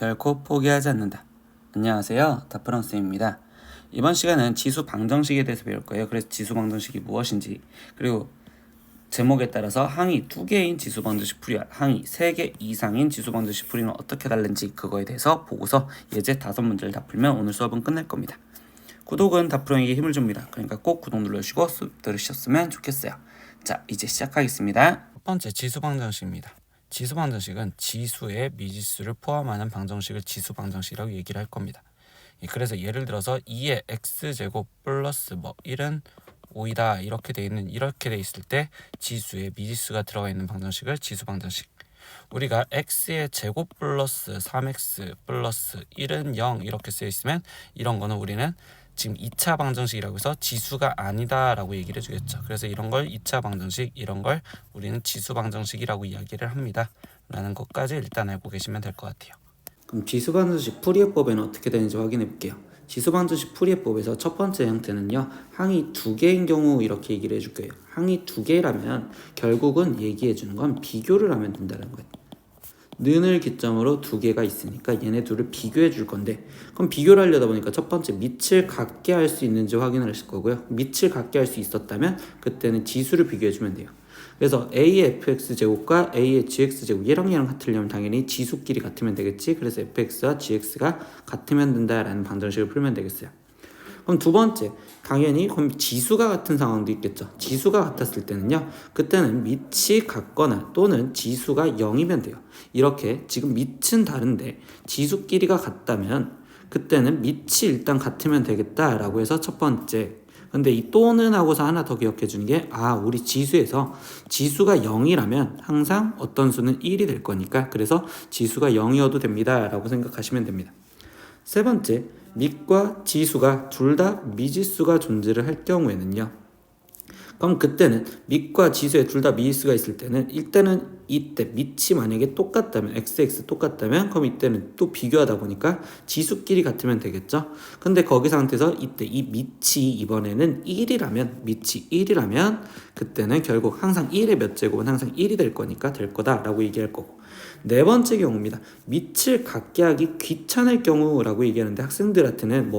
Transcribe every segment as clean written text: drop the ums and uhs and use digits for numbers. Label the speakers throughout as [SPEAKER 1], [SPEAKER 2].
[SPEAKER 1] 결코 포기하지 않는다. 안녕하세요, 다프런스입니다. 이번 시간은 지수 방정식에 대해서 배울 거예요. 그래서 지수 방정식이 무엇인지, 그리고 제목에 따라서 항이 2개인 지수 방정식 풀이와 항이 3개 이상인 지수 방정식 풀이는 어떻게 다른지 그거에 대해서 보고서 예제 5문제를 다 풀면 오늘 수업은 끝날 겁니다. 구독은 다프런에게 힘을 줍니다. 그러니까 꼭 구독 눌러주시고 수업 들으셨으면 좋겠어요. 자, 이제 시작하겠습니다. 첫 번째 지수 방정식입니다. 지수 방정식은 지수의 미지수를 포함하는 방정식을 지수 방정식이라고 얘기를 할 겁니다. 그래서 예를 들어서 2의 x제곱 플러스 1은 5이다 이렇게 돼 있을 때 지수에 미지수가 들어가 있는 방정식을 지수 방정식. 우리가 x의 제곱 플러스 3x 플러스 1은 0 이렇게 쓰여 있으면 이런 거는 우리는 지금 2차 방정식이라고 해서 지수가 아니다 라고 얘기를 해주겠죠. 그래서 이런 걸 2차 방정식, 이런 걸 우리는 지수 방정식이라고 이야기를 합니다 라는 것까지 일단 알고 계시면 될 것 같아요. 그럼 지수 방정식 풀이해법에는 어떻게 되는지 확인해 볼게요. 지수 방정식 풀이해법에서 첫 번째 형태는요, 항이 2개인 경우 이렇게 얘기를 해줄 거예요. 항이 2개라면 결국은 얘기해 주는 건 비교를 하면 된다는 거예요. 는을 기점으로 2개가 있으니까 얘네 둘을 비교해 줄 건데, 그럼 비교를 하려다 보니까 첫 번째 밑을 같게 할 수 있는지 확인을 하실 거고요. 밑을 같게 할 수 있었다면 그때는 지수를 비교해 주면 돼요. 그래서 a의 fx제곱과 a의 gx제곱, 얘랑 같으려면 당연히 지수끼리 같으면 되겠지. 그래서 fx와 gx가 같으면 된다라는 방정식을 풀면 되겠어요. 그럼 두 번째, 당연히 그럼 지수가 같은 상황도 있겠죠. 지수가 같았을 때는요, 그때는 밑이 같거나 또는 지수가 0이면 돼요. 이렇게 지금 밑은 다른데 지수끼리가 같다면 그때는 밑이 일단 같으면 되겠다라고 해서 첫 번째. 근데 이 또는 하고서 하나 더 기억해 주는 게, 우리 지수에서 지수가 0이라면 항상 어떤 수는 1이 될 거니까, 그래서 지수가 0이어도 됩니다 라고 생각하시면 됩니다. 세 번째, 밑과 지수가 둘 다 미지수가 존재를 할 경우에는요, 그럼 그때는 밑과 지수에 둘 다 미지수가 있을 때는 이때 밑이 만약에 똑같다면, xx 똑같다면, 그럼 이때는 또 비교하다 보니까 지수끼리 같으면 되겠죠. 근데 거기 상태에서 이때 이 밑이 이번에는 1이라면 그때는 결국 항상 1의 몇 제곱은 항상 1이 될 거니까 될 거다라고 얘기할 거고, 네 번째 경우입니다. 밑을 같게 하기 귀찮을 경우라고 얘기하는데, 학생들한테는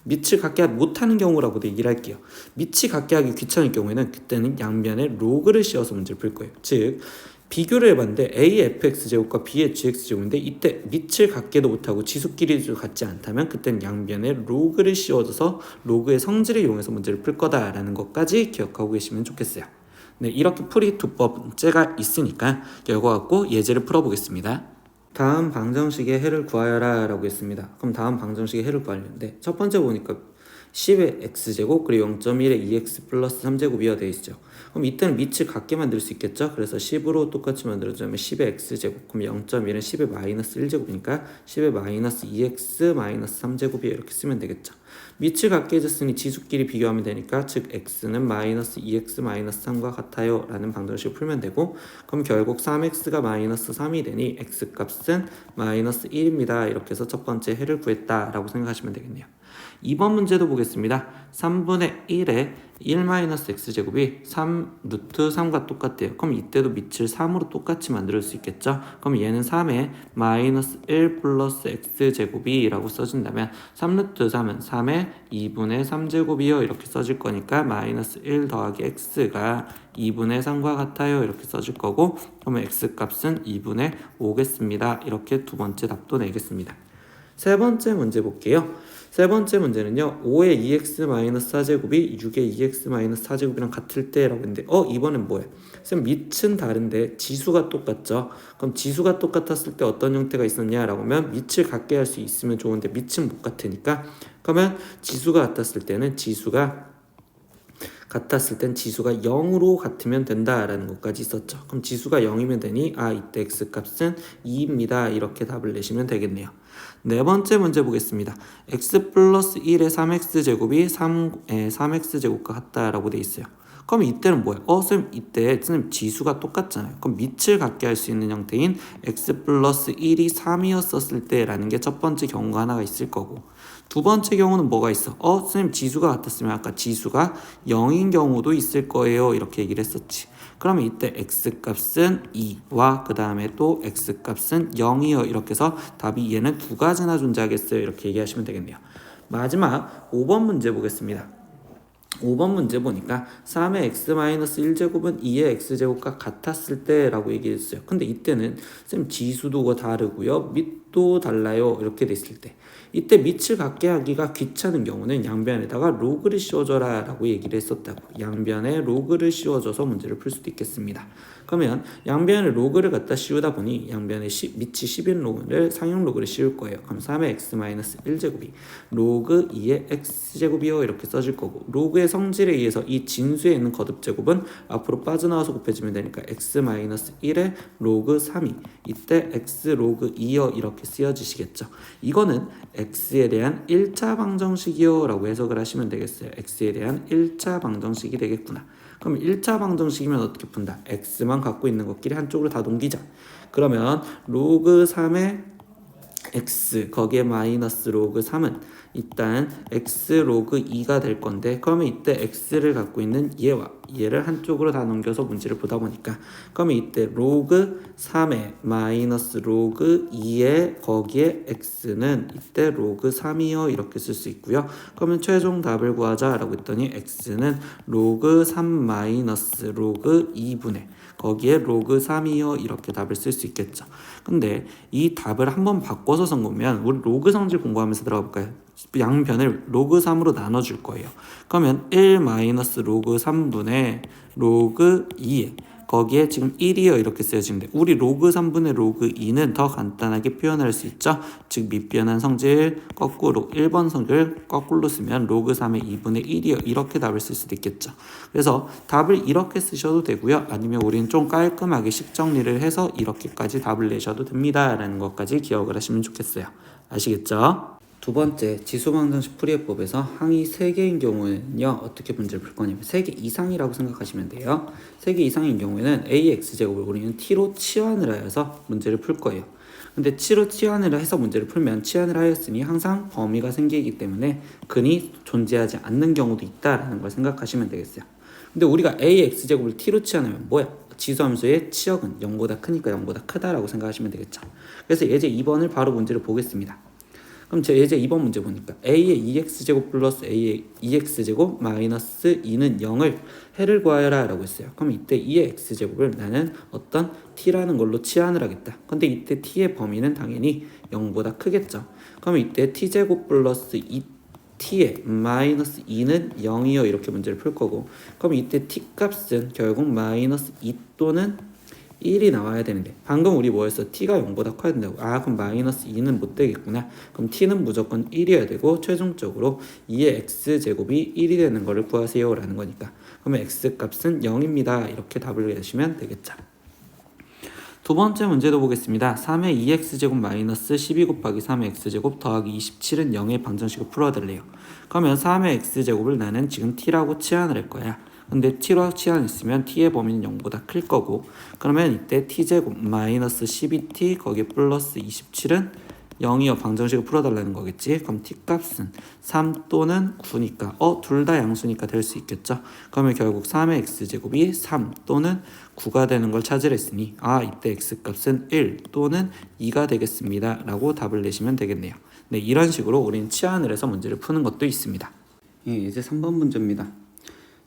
[SPEAKER 1] 밑을 같게 하지 못하는 경우라고도 얘기를 할게요. 밑이 같게 하기 귀찮을 경우에는 그때는 양변에 로그를 씌워서 문제를 풀 거예요. 즉 비교를 해봤는데 a의 fx제곱과 b의 gx제곱인데 이때 밑을 같게도 못하고 지수끼리도 같지 않다면 그때는 양변에 로그를 씌워줘서 로그의 성질을 이용해서 문제를 풀 거다라는 것까지 기억하고 계시면 좋겠어요. 네, 이렇게 풀이 두 번째가 있으니까 이거 갖고 예제를 풀어보겠습니다. 다음 방정식의 해를 구하여라 라고 했습니다. 그럼 다음 방정식의 해를 구하려는데, 첫 번째 보니까 10의 x제곱 그리고 0.1의 2x 플러스 3제곱이어 되어 있죠. 그럼 이때는 밑을 같게 만들 수 있겠죠. 그래서 10으로 똑같이 만들어주면 10의 x제곱, 그럼 0.1은 10의 마이너스 1제곱이니까 10의 마이너스 2x 마이너스 3제곱이 이렇게 쓰면 되겠죠. 밑을 같게 해줬으니 지수끼리 비교하면 되니까, 즉 x는 마이너스 2x 마이너스 3과 같아요 라는 방정식을 풀면 되고, 그럼 결국 3x가 마이너스 3이 되니 x값은 마이너스 1입니다. 이렇게 해서 첫 번째 해를 구했다 라고 생각하시면 되겠네요. 2번 문제도 보겠습니다. 3분의 1에 1-x제곱이 3루트 3과 똑같대요. 그럼 이때도 밑을 3으로 똑같이 만들 수 있겠죠. 그럼 얘는 3에 마이너스 1 플러스 x제곱이 라고 써진다면 3루트 3은 3에 2분의 3제곱이요 이렇게 써질 거니까 마이너스 1 더하기 x가 2분의 3과 같아요 이렇게 써질 거고, 그러면 x값은 2분의 5겠습니다. 이렇게 두 번째 답도 내겠습니다. 세 번째 문제 볼게요. 세 번째 문제는요, 5의 2x-4제곱이 6의 2x-4제곱이랑 같을 때라고 했는데, 이번엔 뭐예요? 쌤, 밑은 다른데 지수가 똑같죠? 그럼 지수가 똑같았을 때 어떤 형태가 있었냐라고 하면 밑을 같게 할 수 있으면 좋은데 밑은 못 같으니까, 그러면 지수가 같았을 때는 지수가 0으로 같으면 된다라는 것까지 있었죠. 그럼 지수가 0이면 되니 이때 x값은 2입니다. 이렇게 답을 내시면 되겠네요. 네 번째 문제 보겠습니다. x 플러스 1의 3x제곱이 3x제곱과 같다라고 돼 있어요. 그럼 이때는 뭐예요? 쌤, 이때 지수가 똑같잖아요. 그럼 밑을 같게 할 수 있는 형태인 x 플러스 1이 3이었었을 때라는 게 첫 번째 경우가 하나가 있을 거고, 두 번째 경우는 뭐가 있어? 선생님, 지수가 같았으면 아까 지수가 0인 경우도 있을 거예요 이렇게 얘기를 했었지. 그러면 이때 x값은 2와 그 다음에 또 x값은 0이요. 이렇게 해서 답이 얘는 두 가지나 존재하겠어요. 이렇게 얘기하시면 되겠네요. 마지막 5번 문제 보겠습니다. 5번 문제 보니까 3의 x-1제곱은 2의 x제곱과 같았을 때 라고 얘기했어요. 근데 이때는 쌤 지수도 다르고요, 밑도 달라요 이렇게 됐을 때, 이때 밑을 갖게 하기가 귀찮은 경우는 양변에다가 로그를 씌워줘라 라고 얘기를 했었다고. 양변에 로그를 씌워줘서 문제를 풀 수도 있겠습니다. 그러면 양변에 로그를 갖다 씌우다 보니 양변에 밑이 10인 로그를 상용 로그를 씌울 거예요. 그럼 3의 x-1제곱이 로그 2의 x제곱이요 이렇게 써질 거고, 로그의 성질에 의해서 이 진수에 있는 거듭제곱은 앞으로 빠져나와서 곱해지면 되니까 x-1의 로그 3이 이때 x 로그 2요 이렇게 쓰여지시겠죠. 이거는 x에 대한 1차 방정식이요 라고 해석을 하시면 되겠어요. x에 대한 1차 방정식이 되겠구나. 그럼 1차 방정식이면 어떻게 푼다? x만 갖고 있는 것끼리 한쪽으로 다 넘기자. 그러면 로그 3의 x 거기에 마이너스 로그 3은 일단 x 로그 2가 될 건데, 그러면 이때 x를 갖고 있는 얘와 얘를 한쪽으로 다 넘겨서 문제를 보다 보니까, 그러면 이때 로그 3에 마이너스 로그 2에 거기에 x는 이때 로그 3이요 이렇게 쓸 수 있고요. 그러면 최종 답을 구하자 라고 했더니 x는 로그 3 마이너스 로그 2분의 거기에 로그 3이요 이렇게 답을 쓸 수 있겠죠. 근데 이 답을 한번 바꿔서 쓴 거면 우리 로그 성질 공부하면서 들어가 볼까요? 양변을 로그 3으로 나눠줄 거예요. 그러면 1 마이너스 로그 3분의 로그 2에 거기에 지금 1이요 이렇게 쓰여지면 돼. 우리 로그 3분의 로그 2는 더 간단하게 표현할 수 있죠. 즉 밑변한 성질 거꾸로 1번 성질 거꾸로 쓰면 로그 3의 2분의 1이요 이렇게 답을 쓸 수도 있겠죠. 그래서 답을 이렇게 쓰셔도 되고요, 아니면 우리는 좀 깔끔하게 식 정리를 해서 이렇게까지 답을 내셔도 됩니다 라는 것까지 기억을 하시면 좋겠어요. 아시겠죠? 두 번째, 지수방정식 풀이해법에서 항이 3개인 경우에는요 어떻게 문제를 풀 거냐면 3개 이상이라고 생각하시면 돼요. 3개 이상인 경우에는 ax제곱을 우리는 t로 치환을 하여서 문제를 풀 거예요. 근데 t로 치환을 해서 문제를 풀면 치환을 하였으니 항상 범위가 생기기 때문에 근이 존재하지 않는 경우도 있다라는 걸 생각하시면 되겠어요. 근데 우리가 ax제곱을 t로 치환하면 뭐야? 지수함수의 치역은 0보다 크니까 0보다 크다라고 생각하시면 되겠죠. 그래서 예제 2번을 바로 문제를 보겠습니다. 그럼 제 예제 2번 문제 보니까 a의 2x제곱 플러스 a의 2x제곱 마이너스 2는 0을 해를 구하여라 라고 했어요. 그럼 이때 2의 x제곱을 나는 어떤 t라는 걸로 치환을 하겠다. 근데 이때 t의 범위는 당연히 0보다 크겠죠. 그럼 이때 t제곱 플러스 2t의 마이너스 2는 0이요 이렇게 문제를 풀 거고, 그럼 이때 t 값은 결국 마이너스 2 또는 1이 나와야 되는데 방금 우리 뭐였어? t가 0보다 커야 된다고. 그럼 마이너스 2는 못 되겠구나. 그럼 t는 무조건 1이어야 되고 최종적으로 2의 x제곱이 1이 되는 거를 구하세요 라는 거니까, 그러면 x값은 0입니다 이렇게 답을 내시면 되겠죠. 두 번째 문제도 보겠습니다. 3의 2x제곱 마이너스 12 곱하기 3의 x제곱 더하기 27은 0의 방정식을 풀어달래요. 그러면 3의 x제곱을 나는 지금 t라고 치환을 할 거야. 근데 t로 치환했으면 t의 범위는 0보다 클 거고, 그러면 이때 t제곱 마이너스 12t 거기에 플러스 27은 0이요 방정식을 풀어달라는 거겠지. 그럼 t값은 3 또는 9니까 둘 다 양수니까 될 수 있겠죠. 그러면 결국 3의 x제곱이 3 또는 9가 되는 걸 찾으랬으니 이때 x값은 1 또는 2가 되겠습니다 라고 답을 내시면 되겠네요. 네, 이런 식으로 우리는 치환을 해서 문제를 푸는 것도 있습니다. 이제 3번 문제입니다.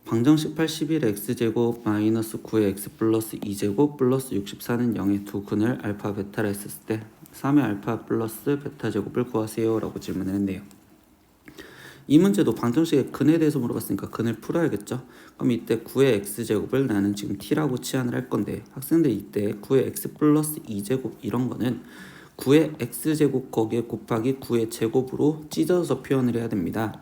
[SPEAKER 1] 방정식 81의 x제곱 마이너스 9의 x 플러스 2제곱 플러스 64는 0의 두 근을 알파 베타라 했었을 때 3의 알파 플러스 베타 제곱을 구하세요 라고 질문을 했네요. 이 문제도 방정식의 근에 대해서 물어봤으니까 근을 풀어야겠죠. 그럼 이때 9의 x제곱을 나는 지금 t라고 치환을 할 건데, 학생들 이때 9의 x 플러스 2제곱 이런 거는 9의 x제곱 거기에 곱하기 9의 제곱으로 찢어서 표현을 해야 됩니다.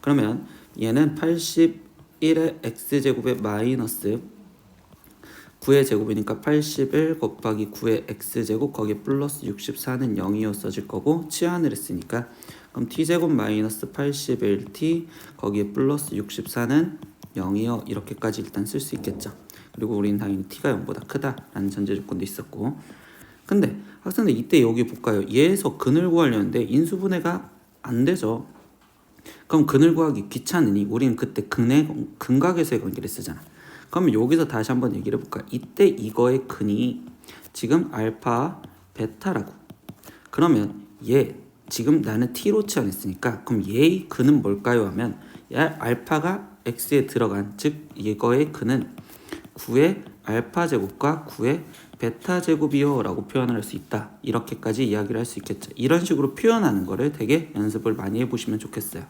[SPEAKER 1] 그러면 얘는 81의 x제곱의 마이너스 9의 제곱이니까 81 곱하기 9의 x제곱 거기에 플러스 64는 0이어 써질 거고, 치환을 했으니까 그럼 t제곱 마이너스 81t 거기에 플러스 64는 0이요 이렇게까지 일단 쓸 수 있겠죠. 그리고 우리는 당연히 t가 0보다 크다라는 전제 조건도 있었고, 근데 학생들 이때 여기 볼까요? 얘에서 근을 구하려는데 인수분해가 안 되죠. 그럼 근을 구하기 귀찮으니 우리는 그때 근각에서의 관계를 쓰잖아. 그러면 여기서 다시 한번 얘기를 해볼까. 이때 이거의 근이 지금 알파 베타라고. 그러면 얘 지금 나는 t로 치환했으니까 그럼 얘의 근은 뭘까요 하면 알파가 x에 들어간 즉 이거의 근은 9의 알파 제곱과 9의 베타 제곱이요 라고 표현을 할 수 있다. 이렇게까지 이야기를 할 수 있겠죠. 이런 식으로 표현하는 거를 되게 연습을 많이 해보시면 좋겠어요.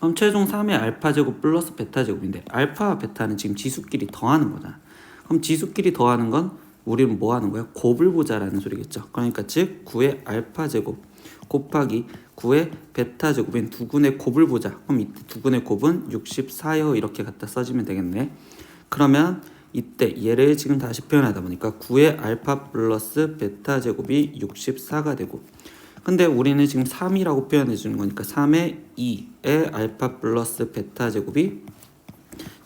[SPEAKER 1] 그럼 최종 3의 알파 제곱 플러스 베타 제곱인데 알파와 베타는 지금 지수끼리 더하는 거잖아. 그럼 지수끼리 더하는 건 우리는 뭐 하는 거야? 곱을 보자라는 소리겠죠. 그러니까 즉 9의 알파 제곱 곱하기 9의 베타 제곱인 두 군의 곱을 보자. 그럼 이때 두 군의 곱은 64요 이렇게 갖다 써주면 되겠네. 그러면 이때 얘를 지금 다시 표현하다 보니까 9의 알파 플러스 베타 제곱이 64가 되고, 근데 우리는 지금 3이라고 표현해 주는 거니까 3의 2의 알파 플러스 베타 제곱이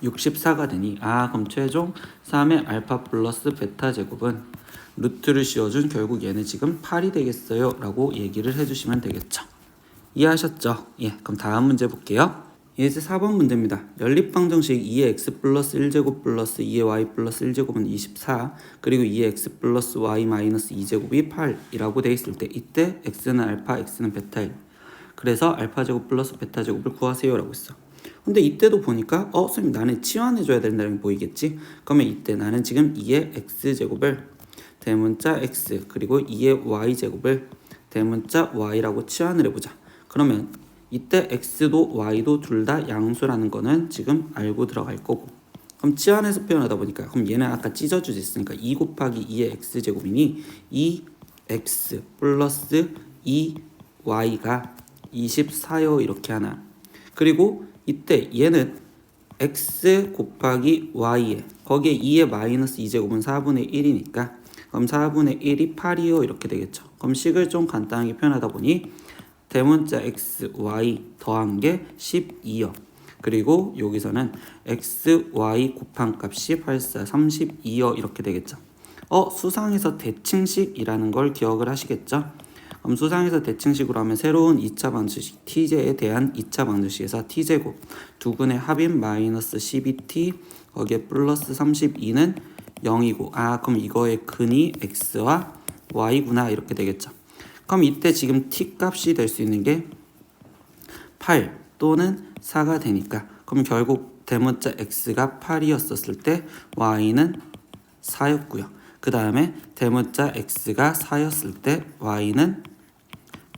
[SPEAKER 1] 64가 되니 그럼 최종 3의 알파 플러스 베타 제곱은 루트를 씌워준 결국 얘는 지금 8이 되겠어요 라고 얘기를 해주시면 되겠죠. 이해하셨죠? 예, 그럼 다음 문제 볼게요. 이제 4번 문제입니다. 연립방정식 2의 x 플러스 1제곱 플러스 2의 y 플러스 1제곱은 24 그리고 2의 x 플러스 y 마이너스 2제곱이 8이라고 되어 있을 때 이때 x는 알파, x는 베타일. 그래서 알파 제곱 플러스 베타 제곱을 구하세요 라고 했어. 근데 이때도 보니까 선생님 나는 치환해줘야 된다는 게 보이겠지? 그러면 이때 나는 지금 2의 x제곱을 대문자 x 그리고 2의 y제곱을 대문자 y라고 치환을 해보자. 그러면 이때 x도 y도 둘 다 양수라는 거는 지금 알고 들어갈 거고, 그럼 치환해서 표현하다 보니까 그럼 얘는 아까 찢어주지 있으니까 2 곱하기 2의 x제곱이니 2x 플러스 2y가 24요 이렇게 하나. 그리고 이때 얘는 x 곱하기 y에 거기에 2의 마이너스 2제곱은 4분의 1이니까 그럼 4분의 1이 8이요 이렇게 되겠죠. 그럼 식을 좀 간단하게 표현하다 보니 대문자 x, y 더한 게 12요. 그리고 여기서는 x, y 곱한 값이 84, 32요 이렇게 되겠죠. 수상에서 대칭식이라는 걸 기억을 하시겠죠? 그럼 수상에서 대칭식으로 하면 새로운 2차 방정식 t제에 대한 2차 방정식에서 t제곱 두 근의 합인 마이너스 12t 거기에 플러스 32는 0이고 그럼 이거의 근이 x와 y구나 이렇게 되겠죠. 그럼 이때 지금 t 값이 될 수 있는 게 8 또는 4가 되니까 그럼 결국 대문자 x가 8이었을 때 y는 4였고요. 그 다음에 대문자 x가 4였을 때 y는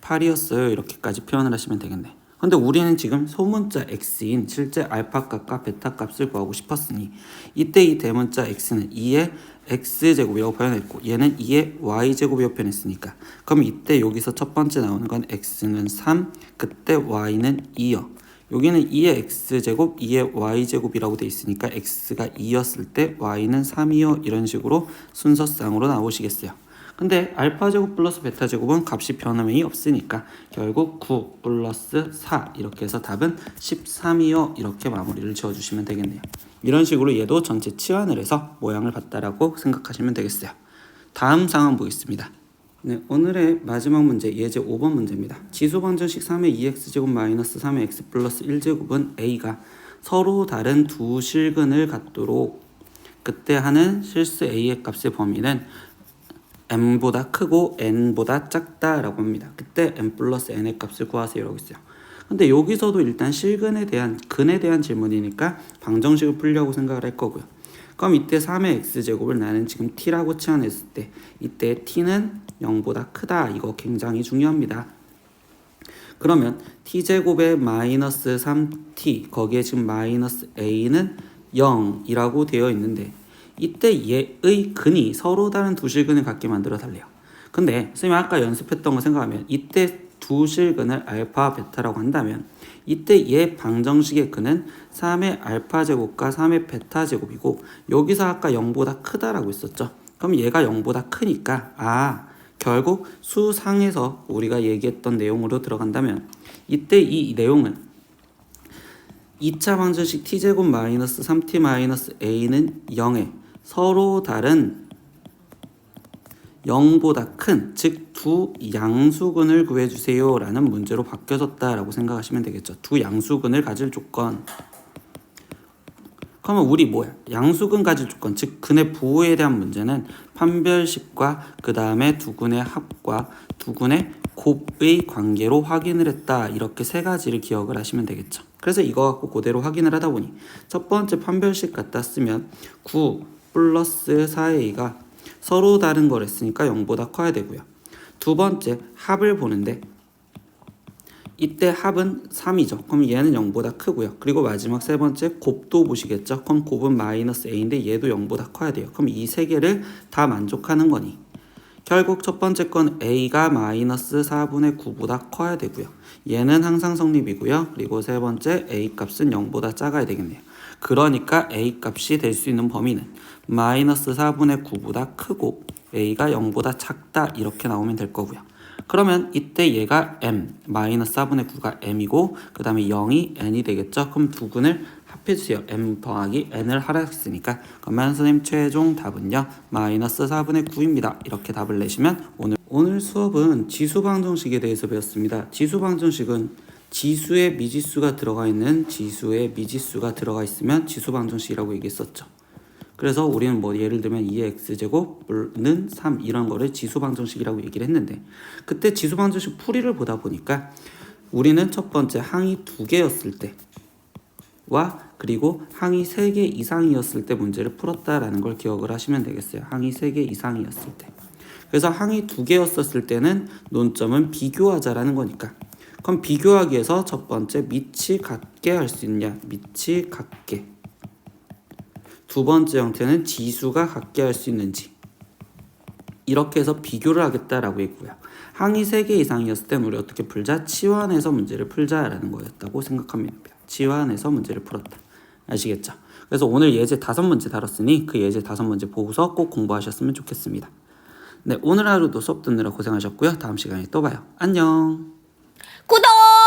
[SPEAKER 1] 8이었어요. 이렇게까지 표현을 하시면 되겠네. 근데 우리는 지금 소문자 x인 실제 알파 값과 베타 값을 구하고 싶었으니 이때 이 대문자 x는 2의 x제곱이라고 표현했고 얘는 2의 y제곱이라고 표현했으니까 그럼 이때 여기서 첫 번째 나오는 건 x는 3 그때 y는 2요. 여기는 2의 x제곱 2의 y제곱이라고 돼 있으니까 x가 2였을 때 y는 3이요 이런 식으로 순서상으로 나오시겠어요. 근데 알파 제곱 플러스 베타 제곱은 값이 변함이 없으니까 결국 9 플러스 4 이렇게 해서 답은 13이요 이렇게 마무리를 지어주시면 되겠네요. 이런 식으로 얘도 전체 치환을 해서 모양을 봤다라고 생각하시면 되겠어요. 다음 상황 보겠습니다. 네, 오늘의 마지막 문제 예제 5번 문제입니다. 지수 방정식 3의 2x제곱 마이너스 3의 x 플러스 1제곱은 a가 서로 다른 두 실근을 갖도록 그때 하는 실수 a의 값의 범위는 m보다 크고 n보다 작다라고 합니다. 그때 n 플러스 n의 값을 구하세요 라고 있어요. 근데 여기서도 일단 실근에 대한 근에 대한 질문이니까 방정식을 풀려고 생각을 할 거고요. 그럼 이때 3의 x제곱을 나는 지금 t라고 치환했을 때 이때 t는 0보다 크다. 이거 굉장히 중요합니다. 그러면 t제곱에 마이너스 3t 거기에 지금 마이너스 a는 0이라고 되어 있는데 이때 얘의 근이 서로 다른 두 실근을 갖게 만들어 달래요. 근데 선생님이 아까 연습했던 거 생각하면 이때 두 실근을 알파 베타라고 한다면 이때 얘 방정식의 근은 3의 알파 제곱과 3의 베타 제곱이고 여기서 아까 0보다 크다라고 했었죠. 그럼 얘가 0보다 크니까 결국 수상에서 우리가 얘기했던 내용으로 들어간다면 이때 이 내용은 2차 방정식 t제곱 마이너스 3t 마이너스 a는 0에 서로 다른 0보다 큰, 즉 두 양수근을 구해주세요 라는 문제로 바뀌어졌다라고 생각하시면 되겠죠. 두 양수근을 가질 조건. 그러면 우리 뭐야? 양수근 가질 조건, 즉 근의 부호에 대한 문제는 판별식과 그 다음에 두근의 합과 두근의 곱의 관계로 확인을 했다. 이렇게 세 가지를 기억을 하시면 되겠죠. 그래서 이거 갖고 그대로 확인을 하다 보니 첫 번째 판별식 갖다 쓰면 9 플러스 4a가 서로 다른 걸 했으니까 0보다 커야 되고요. 두 번째 합을 보는데 이때 합은 3이죠. 그럼 얘는 0보다 크고요. 그리고 마지막 세 번째 곱도 보시겠죠. 그럼 곱은 마이너스 a인데 얘도 0보다 커야 돼요. 그럼 이 세 개를 다 만족하는 거니 결국 첫 번째 건 a가 마이너스 4분의 9보다 커야 되고요. 얘는 항상 성립이고요. 그리고 세 번째 a 값은 0보다 작아야 되겠네요. 그러니까 a 값이 될 수 있는 범위는 마이너스 4분의 9보다 크고 a가 0보다 작다 이렇게 나오면 될 거고요. 그러면 이때 얘가 m, 마이너스 4분의 9가 m이고 그 다음에 0이 n이 되겠죠. 그럼 두 근을 합해주세요. m 더하기 n을 하라 했으니까 그러면 선생님 최종 답은요 마이너스 4분의 9입니다. 이렇게 답을 내시면 오늘 수업은 지수방정식에 대해서 배웠습니다. 지수방정식은 지수에 미지수가 들어가 있는 지수에 미지수가 들어가 있으면 지수방정식이라고 얘기했었죠. 그래서 우리는 뭐 예를 들면 2의 x제곱은 3 이런 거를 지수방정식이라고 얘기를 했는데 그때 지수방정식 풀이를 보다 보니까 우리는 첫 번째 항이 2개였을 때와 그리고 항이 3개 이상이었을 때 문제를 풀었다라는 걸 기억을 하시면 되겠어요. 항이 3개 이상이었을 때. 그래서 항이 2개였었을 때는 논점은 비교하자라는 거니까 그럼 비교하기 위해서 첫 번째 밑이 같게 할 수 있냐 밑이 같게 두 번째 형태는 지수가 같게 할 수 있는지 이렇게 해서 비교를 하겠다라고 했고요. 항이 3개 이상이었을 때는 우리 어떻게 풀자? 치환해서 문제를 풀자라는 거였다고 생각하면 됩니다. 치환해서 문제를 풀었다. 아시겠죠? 그래서 오늘 예제 5문제 다뤘으니 그 예제 5문제 보고서 꼭 공부하셨으면 좋겠습니다. 네, 오늘 하루도 수업 듣느라 고생하셨고요. 다음 시간에 또 봐요. 안녕.
[SPEAKER 2] 구독!